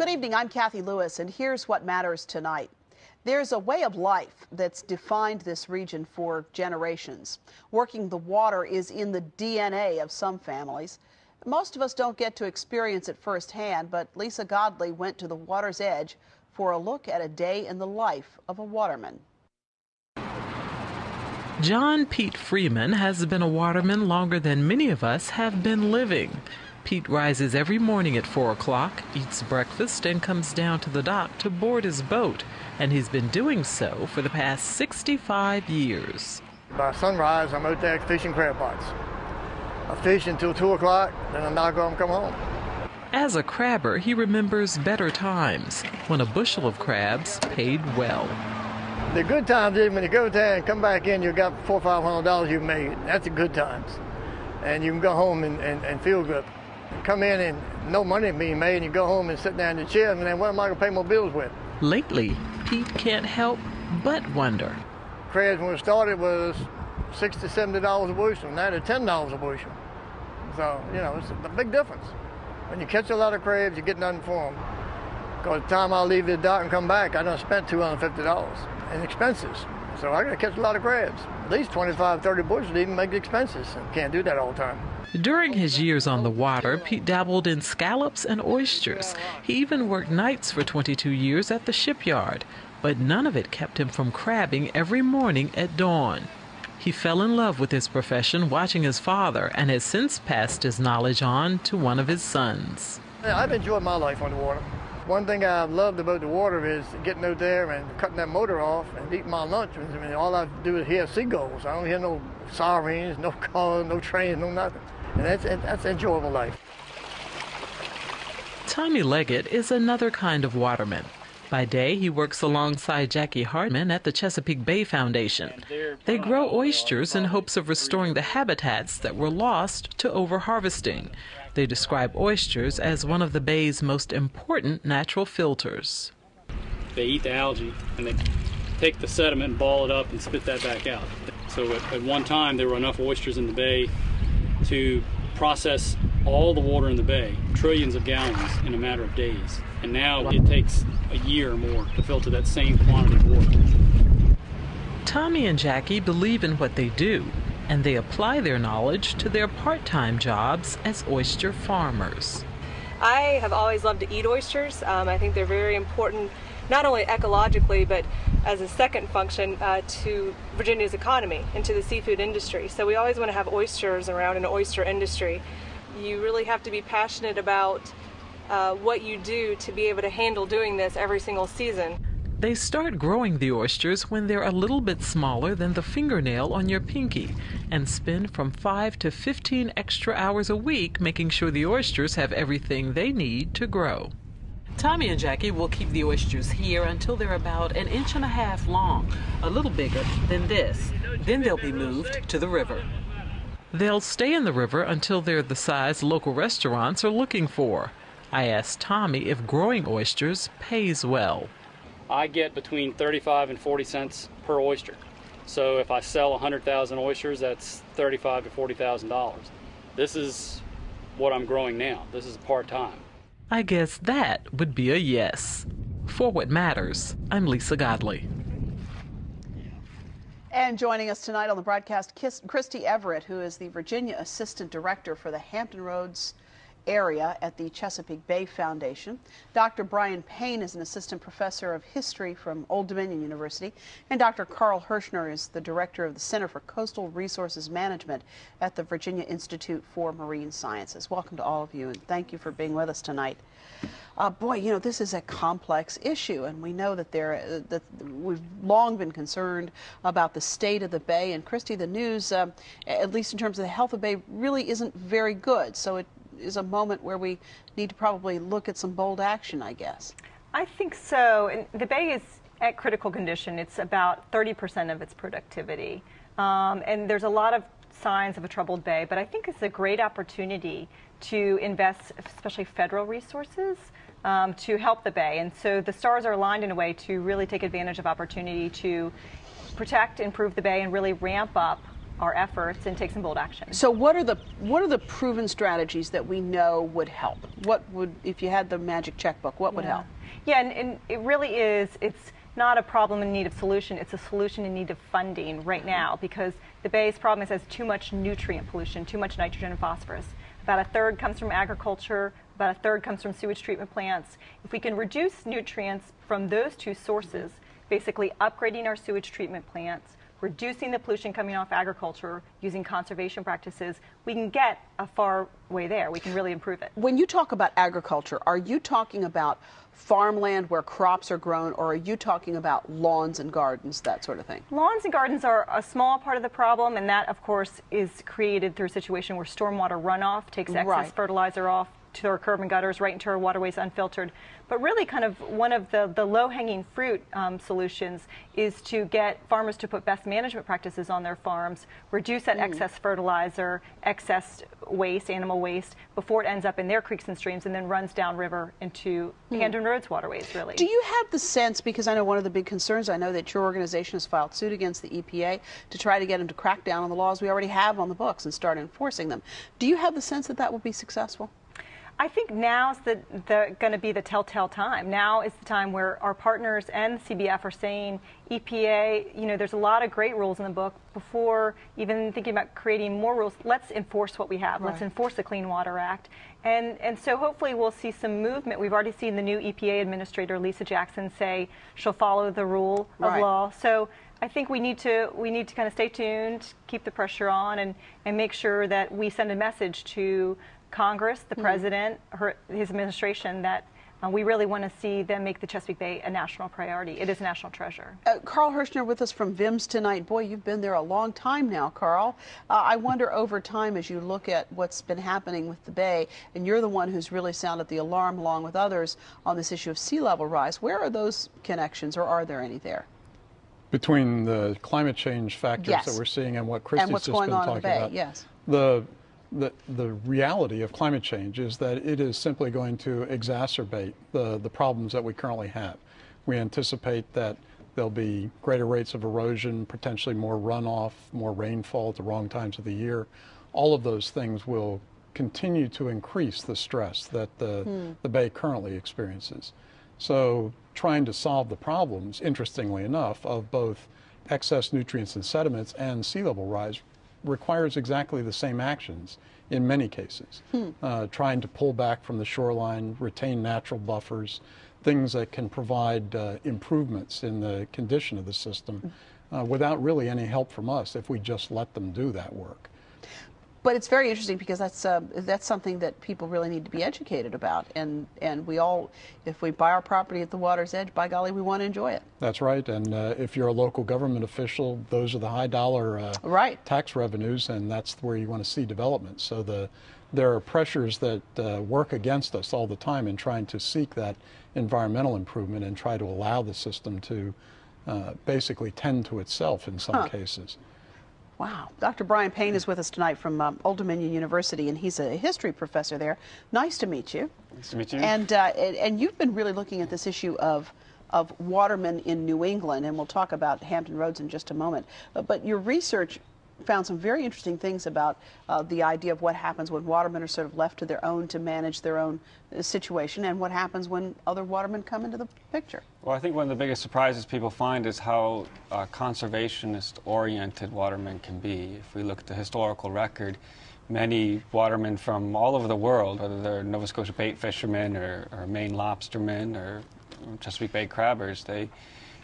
Good evening, I'm Cathy Lewis, and here's what matters tonight. There's a way of life that's defined this region for generations. Working the water is in the DNA of some families. Most of us don't get to experience it firsthand, but Lisa Godley went to the water's edge for a look at a day in the life of a waterman. John Pete Freeman has been a waterman longer than many of us have been living. Pete rises every morning at 4 o'clock, eats breakfast, and comes down to the dock to board his boat. And he's been doing so for the past 65 years. By sunrise, I'm out there fishing crab pots. I fish until 2 o'clock, then I knock off and come home. As a crabber, he remembers better times when a bushel of crabs paid well. The good times is when you go there and come back in, you got $400 or $500 you've made. That's the good times. And you can go home and feel good. Come in and no money being made, and you go home and sit down in the chair, and then what am I going to pay my bills with? Lately, Pete can't help but wonder. Crabs, when we started, was $60, $70 a bushel. Now they're $10 a bushel. So, you know, it's a big difference. When you catch a lot of crabs, you get nothing for them. Because the time I leave the dock and come back, I done spent $250 in expenses. So I got to catch a lot of crabs. At least 25, 30 bushels to even make the expenses. Can't do that all the time. During his years on the water, Pete dabbled in scallops and oysters. He even worked nights for 22 years at the shipyard, but none of it kept him from crabbing every morning at dawn. He fell in love with his profession watching his father and has since passed his knowledge on to one of his sons. I've enjoyed my life on the water. One thing I've loved about the water is getting out there and cutting that motor off and eating my lunch. I mean, all I do is hear seagulls. I don't hear no sirens, no cars, no trains, no nothing. And that's enjoyable life. Tommy Leggett is another kind of waterman. By day, he works alongside Jackie Hartman at the Chesapeake Bay Foundation. They grow oysters in hopes of restoring the habitats that were lost to overharvesting. They describe oysters as one of the bay's most important natural filters. They eat the algae, and they take the sediment and ball it up and spit that back out. So at one time, there were enough oysters in the bay to process all the water in the bay, trillions of gallons, in a matter of days. And now it takes a year or more to filter that same quantity of water. Tommy and Jackie believe in what they do, and they apply their knowledge to their part-time jobs as oyster farmers. I have always loved to eat oysters. I think they're very important, not only ecologically, but as a second function to Virginia's economy and to the seafood industry. So we always want to have oysters around in the oyster industry. You really have to be passionate about what you do to be able to handle doing this every single season. They start growing the oysters when they're a little bit smaller than the fingernail on your pinky and spend from 5 to 15 extra hours a week making sure the oysters have everything they need to grow. Tommy and Jackie will keep the oysters here until they're about 1.5 inches long, a little bigger than this. Then they'll be moved to the river. They'll stay in the river until they're the size local restaurants are looking for. I asked Tommy if growing oysters pays well. I get between 35 and 40 cents per oyster. So if I sell 100,000 oysters, that's $35,000 to $40,000. This is what I'm growing now. This is part-time. I guess that would be a yes. For What Matters, I'm Lisa Godley. And joining us tonight on the broadcast, Christy Everett, who is the Virginia Assistant Director for the Hampton Roads area at the Chesapeake Bay Foundation. Dr. Brian Payne is an assistant professor of history from Old Dominion University, and Dr. Carl Hershner is the director of the Center for Coastal Resources Management at the Virginia Institute for Marine Sciences. Welcome to all of you, and thank you for being with us tonight. Boy, you know, this is a complex issue, and we know that we've long been concerned about the state of the bay. And Christy, the news, at least in terms of the health of the bay, really isn't very good. So it is a moment where we need to probably look at some bold action, I guess. I think so. And the bay is at critical condition. It's about 30% of its productivity. And there's a lot of signs of a troubled bay, but I think it's a great opportunity to invest, especially federal resources, to help the bay. And so the stars are aligned in a way to really take advantage of opportunity to protect, improve the bay, and really ramp up our efforts and take some bold action. So what are the proven strategies that we know would help? What would, if you had the magic checkbook, what would help? Yeah, and it really is, it's not a problem in need of solution, it's a solution in need of funding right now, because the Bay's problem is it has too much nutrient pollution, too much nitrogen and phosphorus. About a third comes from agriculture, about a third comes from sewage treatment plants. If we can reduce nutrients from those two sources, basically upgrading our sewage treatment plants, reducing the pollution coming off agriculture, using conservation practices, we can get a far way there. We can really improve it. When you talk about agriculture, are you talking about farmland where crops are grown, or are you talking about lawns and gardens, that sort of thing? Lawns and gardens are a small part of the problem, and that, of course, is created through a situation where stormwater runoff takes excess fertilizer off to our curb and gutters, right into our waterways unfiltered. But really kind of one of the low-hanging fruit solutions is to get farmers to put best management practices on their farms, reduce that excess fertilizer, excess waste, animal waste, before it ends up in their creeks and streams and then runs downriver into Hampton Roads waterways, really. Do you have the sense, because I know one of the big concerns, I know that your organization has filed suit against the EPA to try to get them to crack down on the laws we already have on the books and start enforcing them. Do you have the sense that that will be successful? I think now's going to be the telltale time. Now is the time where our partners and the CBF are saying, EPA, you know, there's a lot of great rules in the book. Before even thinking about creating more rules, let's enforce what we have. Let's enforce the Clean Water Act. And so hopefully we'll see some movement. We've already seen the new EPA administrator, Lisa Jackson, say she'll follow the rule of law. So I think we need to kind of stay tuned, keep the pressure on, and make sure that we send a message to Congress, the President, his administration, that we really want to see them make the Chesapeake Bay a national priority. It is a national treasure. Carl Hershner with us from VIMS tonight. Boy, you've been there a long time now, Carl. I wonder over time, as you look at what's been happening with the Bay, and you're the one who's really sounded the alarm along with others on this issue of sea level rise, where are those connections, or are there any there? Between the climate change factors that we're seeing and what Christy's just been talking about. And what's going on in the Bay, The reality of climate change is that it is simply going to exacerbate the problems that we currently have. We anticipate that there'll be greater rates of erosion, potentially more runoff, more rainfall at the wrong times of the year. All of those things will continue to increase the stress that the Bay currently experiences. So trying to solve the problems, interestingly enough, of both excess nutrients and sediments and sea level rise requires exactly the same actions in many cases. Trying to pull back from the shoreline, retain natural buffers, things that can provide improvements in the condition of the system without really any help from us if we just let them do that work. But it's very interesting because that's something that people really need to be educated about, and we all, if we buy our property at the water's edge, by golly, we want to enjoy it. That's right, and if you're a local government official, those are the high dollar tax revenues, and that's where you want to see development. So there are pressures that work against us all the time in trying to seek that environmental improvement and try to allow the system to basically tend to itself in some cases. Wow. Dr. Brian Payne is with us tonight from Old Dominion University, and he's a history professor there. Nice to meet you. Nice to meet you. And you've been really looking at this issue of watermen in New England, and we'll talk about Hampton Roads in just a moment. But your research found some very interesting things about the idea of what happens when watermen are sort of left to their own to manage their own situation, and what happens when other watermen come into the picture. Well, I think one of the biggest surprises people find is how conservationist-oriented watermen can be. If we look at the historical record, many watermen from all over the world, whether they're Nova Scotia bait fishermen or Maine lobstermen or Chesapeake Bay crabbers, they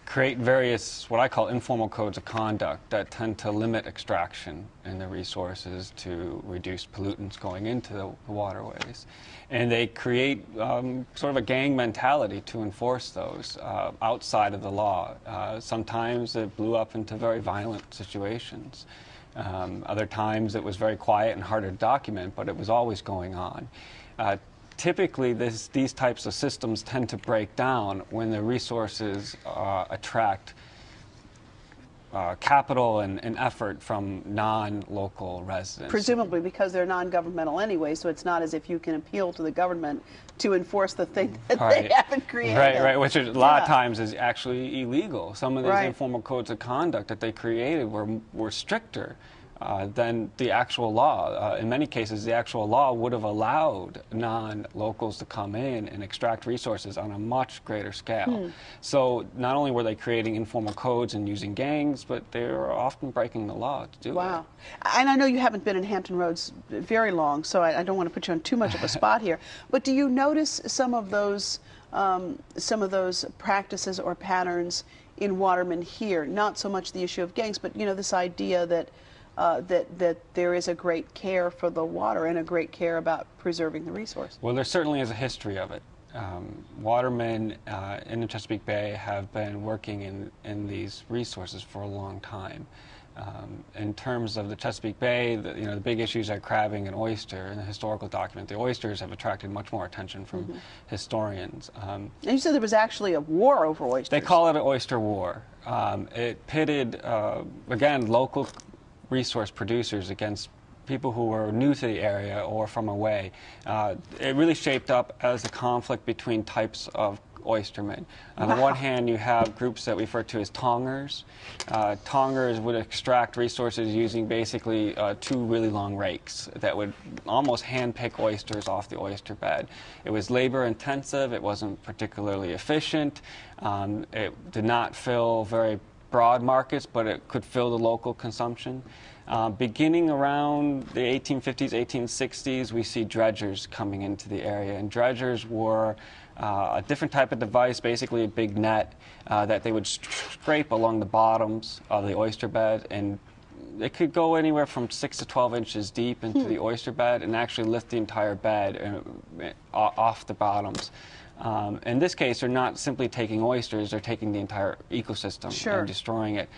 create various, what I call informal codes of conduct that tend to limit extraction in the resources to reduce pollutants going into the waterways. And they create sort of a gang mentality to enforce those outside of the law. Sometimes it blew up into very violent situations. Other times it was very quiet and harder to document, but it was always going on. Typically, these types of systems tend to break down when the resources attract capital and effort from non-local residents. Presumably because they're non-governmental anyway, so it's not as if you can appeal to the government to enforce the thing that they haven't created. Right, which a lot of times is actually illegal. Some of these informal codes of conduct that they created were stricter than the actual law. In many cases, the actual law would have allowed non-locals to come in and extract resources on a much greater scale. So not only were they creating informal codes and using gangs, but they were often breaking the law to do it. Wow. And I know you haven't been in Hampton Roads very long, so I don't want to put you on too much of a spot here, but do you notice some of those practices or patterns in watermen here? Not so much the issue of gangs, but this idea that that there is a great care for the water and a great care about preserving the resource. Well, there certainly is a history of it. Watermen in the Chesapeake Bay have been working in these resources for a long time. In terms of the Chesapeake Bay, the big issues are crabbing and oyster. In the historical document, the oysters have attracted much more attention from historians. And you said there was actually a war over oysters. They call it an oyster war. It pitted, again, local resource producers against people who were new to the area or from away. It really shaped up as a conflict between types of oystermen. On the one hand, you have groups that we refer to as tongers. Tongers would extract resources using basically two really long rakes that would almost hand-pick oysters off the oyster bed. It was labor-intensive. It wasn't particularly efficient. It did not fill very broad markets, but it could fill the local consumption. Beginning around the 1850s, 1860s, we see dredgers coming into the area, and dredgers were a different type of device, basically a big net that they would scrape along the bottoms of the oyster bed, and it could go anywhere from 6 to 12 inches deep into the oyster bed and actually lift the entire bed off the bottoms. In this case, they're not simply taking oysters, they're taking the entire ecosystem and destroying it.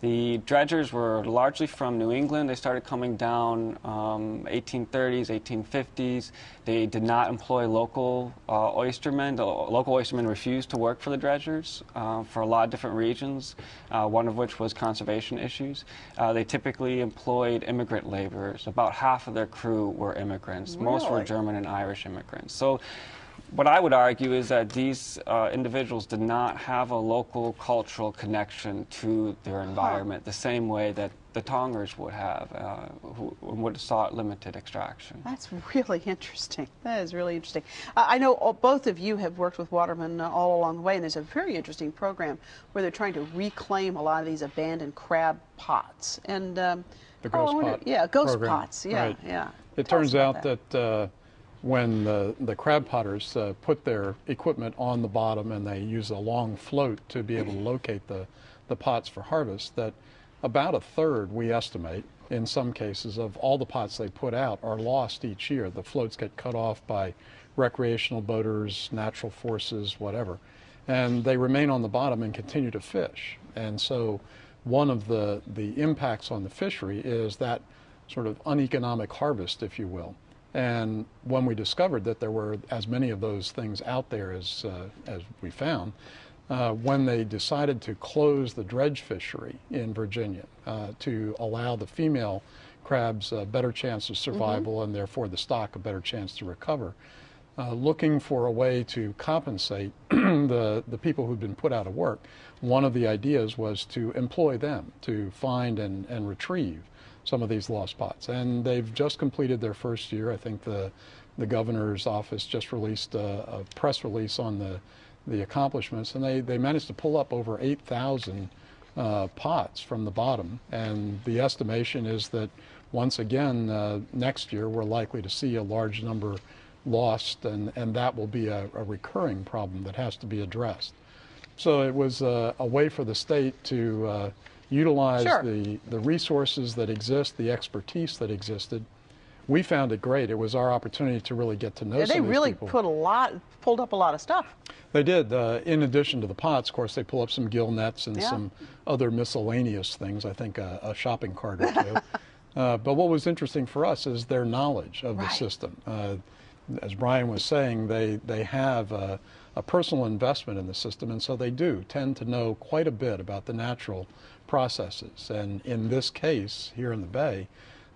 The dredgers were largely from New England. They started coming down 1830s, 1850s. They did not employ local oystermen. The local oystermen refused to work for the dredgers for a lot of different reasons, one of which was conservation issues. They typically employed immigrant laborers. About half of their crew were immigrants. Really? Most were German and Irish immigrants. So what I would argue is that these individuals did not have a local cultural connection to their environment the same way that the tongers would have, who would have sought limited extraction. That's really interesting. That is really interesting. I know both of you have worked with watermen all along the way, and there's a very interesting program where they're trying to reclaim a lot of these abandoned crab pots. And the ghost pot. Yeah, ghost program. pots. Yeah, right. yeah. It turns out that when the crab potters put their equipment on the bottom and they use a long float to be able to locate the pots for harvest, that about a third, we estimate, in some cases, of all the pots they put out are lost each year. The floats get cut off by recreational boaters, natural forces, whatever. And they remain on the bottom and continue to fish. And so one of the impacts on the fishery is that sort of uneconomic harvest, if you will. And when we discovered that there were as many of those things out there as we found, when they decided to close the dredge fishery in Virginia to allow the female crabs a better chance of survival and therefore the stock a better chance to recover, looking for a way to compensate the people who'd been put out of work, one of the ideas was to employ them to find and retrieve some of these lost pots. And they've just completed their first year. I think the governor's office just released a press release on the accomplishments, and they managed to pull up over 8,000 pots from the bottom. And the estimation is that once again, next year, we're likely to see a large number lost, and that will be a recurring problem that has to be addressed. So it was a way for the state to utilize the resources that exist, the expertise that existed. We found it great. It was our opportunity to really get to know some of these people. They really pulled up a lot of stuff. They did. In addition to the pots, of course, they pull up some gill nets and some other miscellaneous things, I think a shopping cart or two. But what was interesting for us is their knowledge of the system. As Brian was saying, they have a personal investment in the system, and so they do tend to know quite a bit about the natural processes. And in this case, here in the Bay,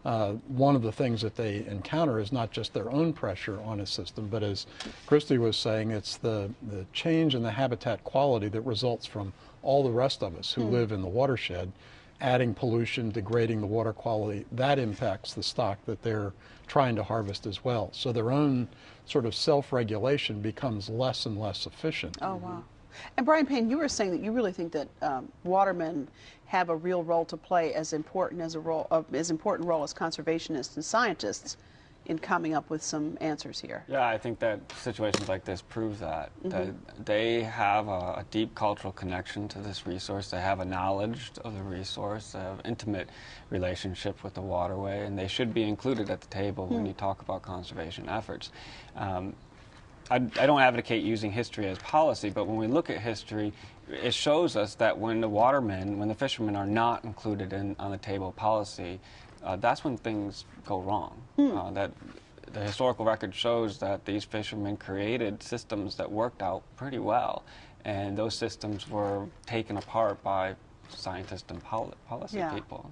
one of the things that they encounter is not just their own pressure on a system, but as Christy was saying, it's the change in the habitat quality that results from all the rest of us who live in the watershed. adding pollution, degrading the water quality, that impacts the stock that they're trying to harvest as well. So their own sort of self-regulation becomes less and less efficient. Oh, wow. And Brian Payne, you were saying that you really think that watermen have a real role to play, as important as role as conservationists and scientists in coming up with some answers here. Yeah, I think that situations like this prove that, that they have a deep cultural connection to this resource. They have a knowledge of the resource, they have an intimate relationship with the waterway, and they should be included at the table when you talk about conservation efforts. I don't advocate using history as policy, but when we look at history, it shows us that when the watermen, when the fishermen are not included on the table of policy, that's when things go wrong. That the historical record shows that these fishermen created systems that worked out pretty well, and those systems were taken apart by scientists and policy people.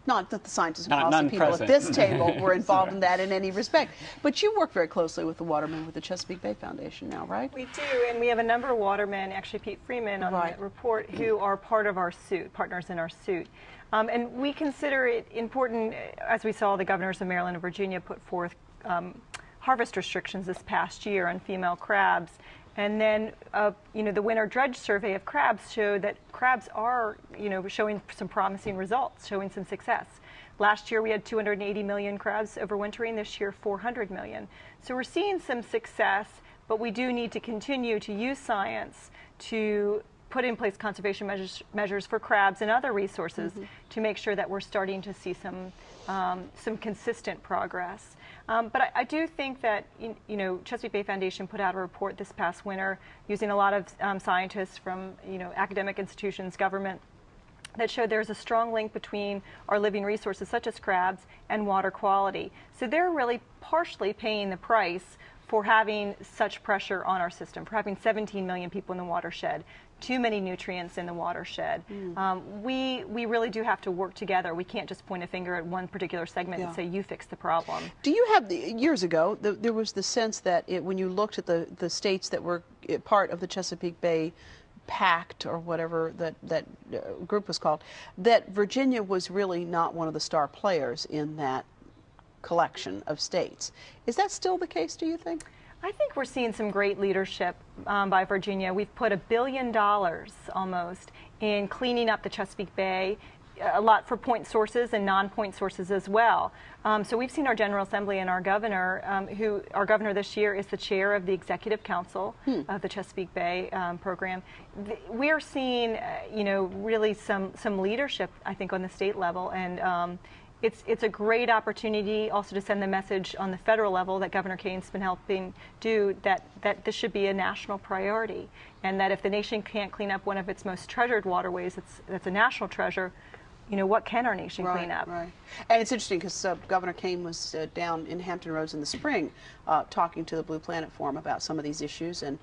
Not that the scientists and policy people at this table were involved in that in any respect, but you work very closely with the watermen with the Chesapeake Bay Foundation now, right? We do, and we have a number of watermen, actually Pete Freeman on the report, who are part of our suit, partners in our suit. And we consider it important, as we saw the governors of Maryland and Virginia put forth harvest restrictions this past year on female crabs. And then, the winter dredge survey of crabs showed that crabs are, showing some promising results, showing some success. Last year we had 280 million crabs overwintering, this year 400 million. So we're seeing some success, but we do need to continue to use science to put in place conservation measures for crabs and other resources to make sure that we're starting to see some consistent progress. But I do think that Chesapeake Bay Foundation put out a report this past winter using a lot of scientists from academic institutions, government, that showed there's a strong link between our living resources such as crabs and water quality. So they're really partially paying the price for having such pressure on our system, for having 17 million people in the watershed, too many nutrients in the watershed. We really do have to work together. We can't just point a finger at one particular segment and say, you fix the problem. Do you have, years ago, there was the sense that when you looked at the states that were part of the Chesapeake Bay Pact, or whatever that group was called, that Virginia was really not one of the star players in that collection of states. Is that still the case, do you think? I think we're seeing some great leadership by Virginia. We've put $1 billion almost in cleaning up the Chesapeake Bay, a lot for point sources and non-point sources as well. So we've seen our General Assembly and our governor, our governor this year is the chair of the Executive Council of the Chesapeake Bay program. We are seeing, really some leadership, I think, on the state level, and it's a great opportunity also to send the message on the federal level that Governor Kane's been helping do, that this should be a national priority, and that if the nation can't clean up one of its most treasured waterways that's a national treasure, what can our nation clean up? Right. And it's interesting because Governor Kane was down in Hampton Roads in the spring talking to the Blue Planet Forum about some of these issues, and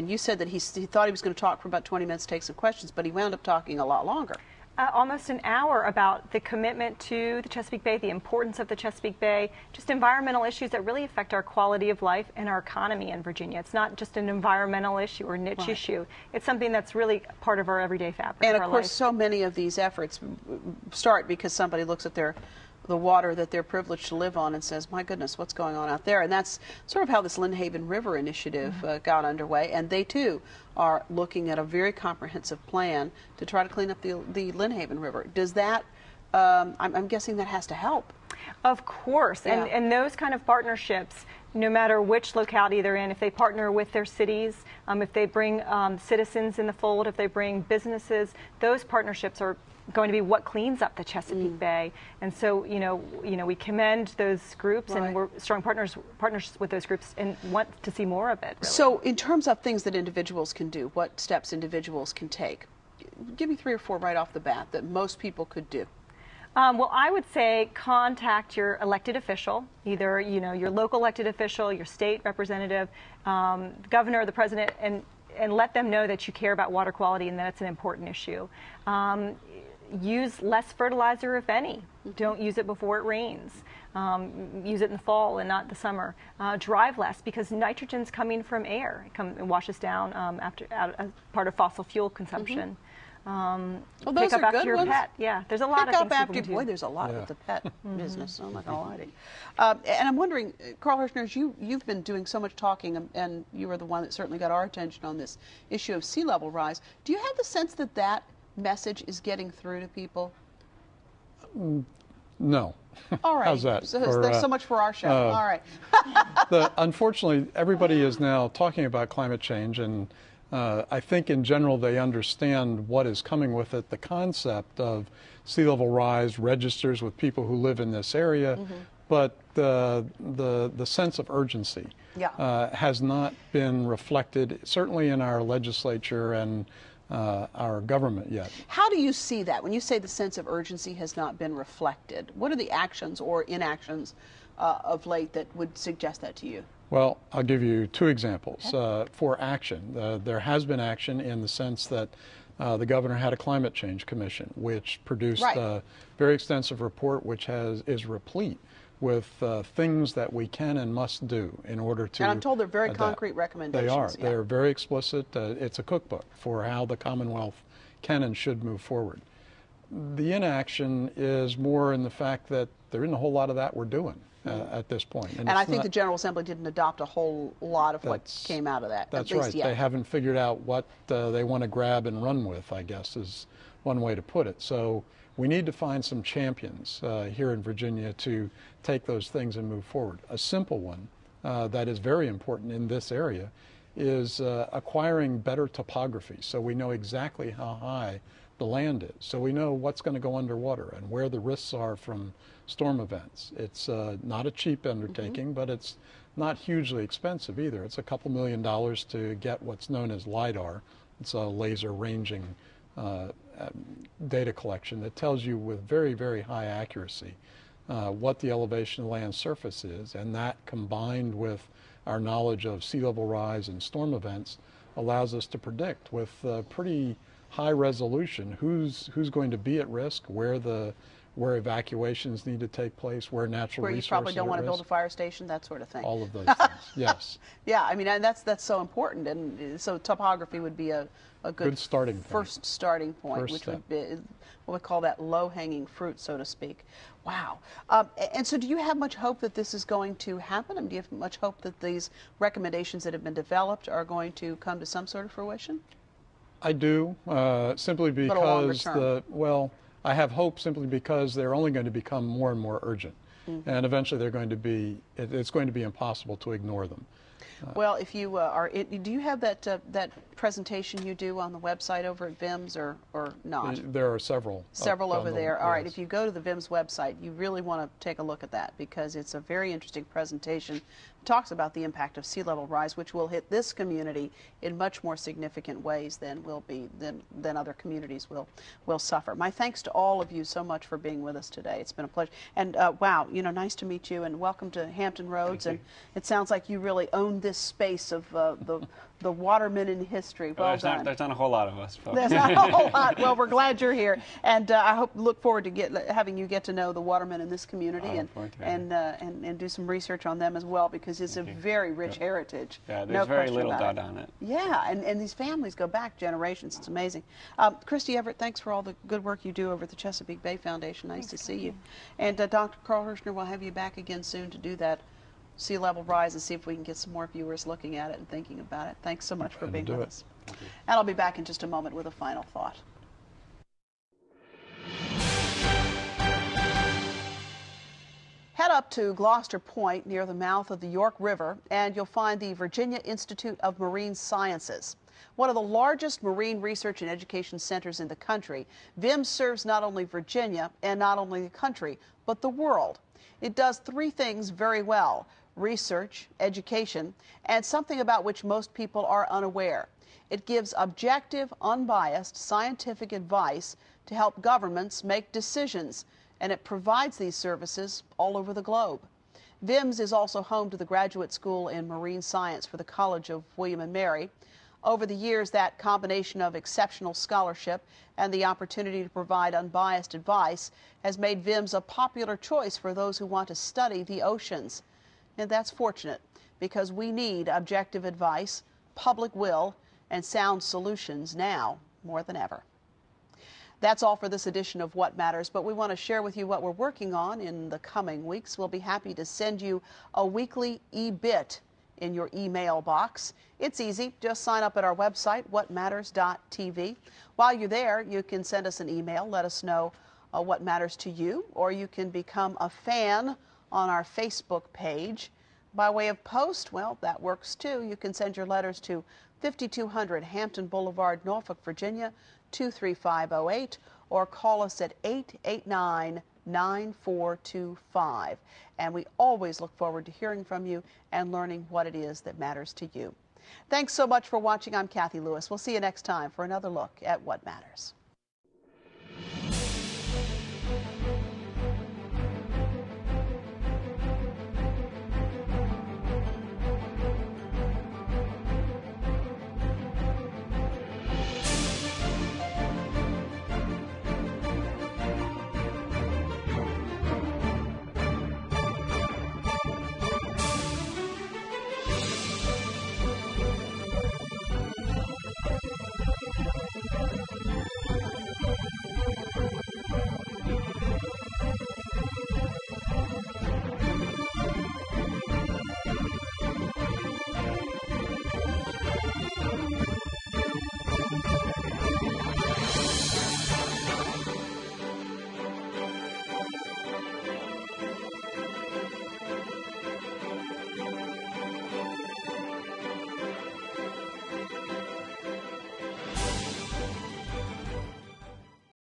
you said that he thought he was going to talk for about 20 minutes, take some questions, but he wound up talking a lot longer. Almost an hour about the commitment to the Chesapeake Bay, the importance of the Chesapeake Bay, just environmental issues that really affect our quality of life and our economy in Virginia. It's not just an environmental issue or niche issue. It's something that's really part of our everyday fabric of our life. And of course, so many of these efforts start because somebody looks at the water that they're privileged to live on and says, my goodness, what's going on out there? And that's sort of how this Lynnhaven River initiative got underway, and they too are looking at a very comprehensive plan to try to clean up the Lynnhaven River. Does that, I'm guessing that has to help. Of course, and those kind of partnerships, no matter which locality they're in, if they partner with their cities, if they bring citizens in the fold, if they bring businesses, those partnerships are going to be what cleans up the Chesapeake Bay. And so, we commend those groups, and we're strong partners with those groups and want to see more of it. Really. So in terms of things that individuals can do, what steps individuals can take, give me 3 or 4 right off the bat that most people could do. Well, I would say contact your elected official, either your local elected official, your state representative, the governor or the president, and let them know that you care about water quality and that it's an important issue. Use less fertilizer, if any. Don't use it before it rains. Use it in the fall and not the summer. Drive less, because nitrogen's coming from air. It washes down as part of fossil fuel consumption. Pick up after your pet. Yeah, there's a lot of things people can do. Boy, there's a lot with the pet business. I'm not gonna lie to you. And I'm wondering, Carl Hershner, you've been doing so much talking, and you were the one that certainly got our attention on this issue of sea level rise. Do you have the sense that that message is getting through to people? No. All right. How's that? So there's so much for our show. All right. Unfortunately, everybody is now talking about climate change, and I think in general they understand what is coming with it. The concept of sea level rise registers with people who live in this area, but the sense of urgency has not been reflected, certainly in our legislature and our government yet. How do you see that? When you say the sense of urgency has not been reflected, what are the actions or inactions of late that would suggest that to you? Well, I'll give you two examples. For action, there has been action in the sense that the governor had a climate change commission, which produced a very extensive report which is replete with things that we can and must do in order to. And I'm told they're very concrete recommendations. They are. Yeah. They're very explicit. It's a cookbook for how the Commonwealth can and should move forward. The inaction is more in the fact that there isn't a whole lot of that we're doing at this point. And I think the General Assembly didn't adopt a whole lot of what came out of that. That's right. Yet. They haven't figured out what they want to grab and run with, I guess, is one way to put it. So we need to find some champions here in Virginia to take those things and move forward. A simple one that is very important in this area is acquiring better topography, so we know exactly how high the land is, so we know what's going to go underwater and where the risks are from storm events. It's not a cheap undertaking, but it's not hugely expensive either. It's a couple $1 million to get what's known as LIDAR. It's a laser ranging data collection that tells you with very, very high accuracy what the elevation of the land surface is, and that combined with our knowledge of sea level rise and storm events allows us to predict with pretty high resolution who's going to be at risk, where evacuations need to take place, where natural resources where you probably don't want to build a fire station, that sort of thing. All of those things, yes. Yeah, I mean, and that's so important, and so topography would be a good starting first starting point, which would be what we call that low-hanging fruit, so to speak. Wow. And so do you have much hope that this is going to happen? I mean, do you have much hope that these recommendations that have been developed are going to come to some sort of fruition? I do, simply because I have hope simply because they're only going to become more and more urgent, and eventually they're going to be. It's going to be impossible to ignore them. Well, if you do you have that presentation you do on the website over at VIMS or not? There are several. Several over there. All right. If you go to the VIMS website, you really want to take a look at that because it's a very interesting presentation. It talks about the impact of sea level rise, which will hit this community in much more significant ways than other communities will suffer. My thanks to all of you so much for being with us today. It's been a pleasure. And wow, nice to meet you, and welcome to Hampton Roads. And it sounds like you really own this space of the watermen in history. Well done. There's not a whole lot of us, folks. There's not a whole lot. Well, we're glad you're here, and I look forward to having you get to know the watermen in this community and do some research on them as well, because it's a very rich heritage. Yeah, there's very little done on it. Yeah, and these families go back generations. It's amazing. Christy Everett, thanks for all the good work you do over at the Chesapeake Bay Foundation. Nice to see you. And Dr. Carl Hershner, we'll have you back again soon to do that sea level rise and see if we can get some more viewers looking at it and thinking about it. Thanks so much for being with us. And I'll be back in just a moment with a final thought. Head up to Gloucester Point near the mouth of the York River and you'll find the Virginia Institute of Marine Sciences. One of the largest marine research and education centers in the country, VIMS serves not only Virginia and not only the country, but the world. It does three things very well: research, education, and something about which most people are unaware. It gives objective, unbiased, scientific advice to help governments make decisions, and it provides these services all over the globe. VIMS is also home to the Graduate School in Marine Science for the College of William and Mary. Over the years, that combination of exceptional scholarship and the opportunity to provide unbiased advice has made VIMS a popular choice for those who want to study the oceans. And that's fortunate, because we need objective advice, public will, and sound solutions now more than ever. That's all for this edition of What Matters, but we want to share with you what we're working on in the coming weeks. We'll be happy to send you a weekly e-bit in your email box. It's easy. Just sign up at our website, whatmatters.tv. While you're there, you can send us an email. Let us know what matters to you, or you can become a fan on our Facebook page. By way of post, well, that works too. You can send your letters to 5200 Hampton Boulevard, Norfolk, Virginia, 23508, or call us at 889-9425. And we always look forward to hearing from you and learning what it is that matters to you. Thanks so much for watching. I'm Cathy Lewis. We'll see you next time for another look at What Matters.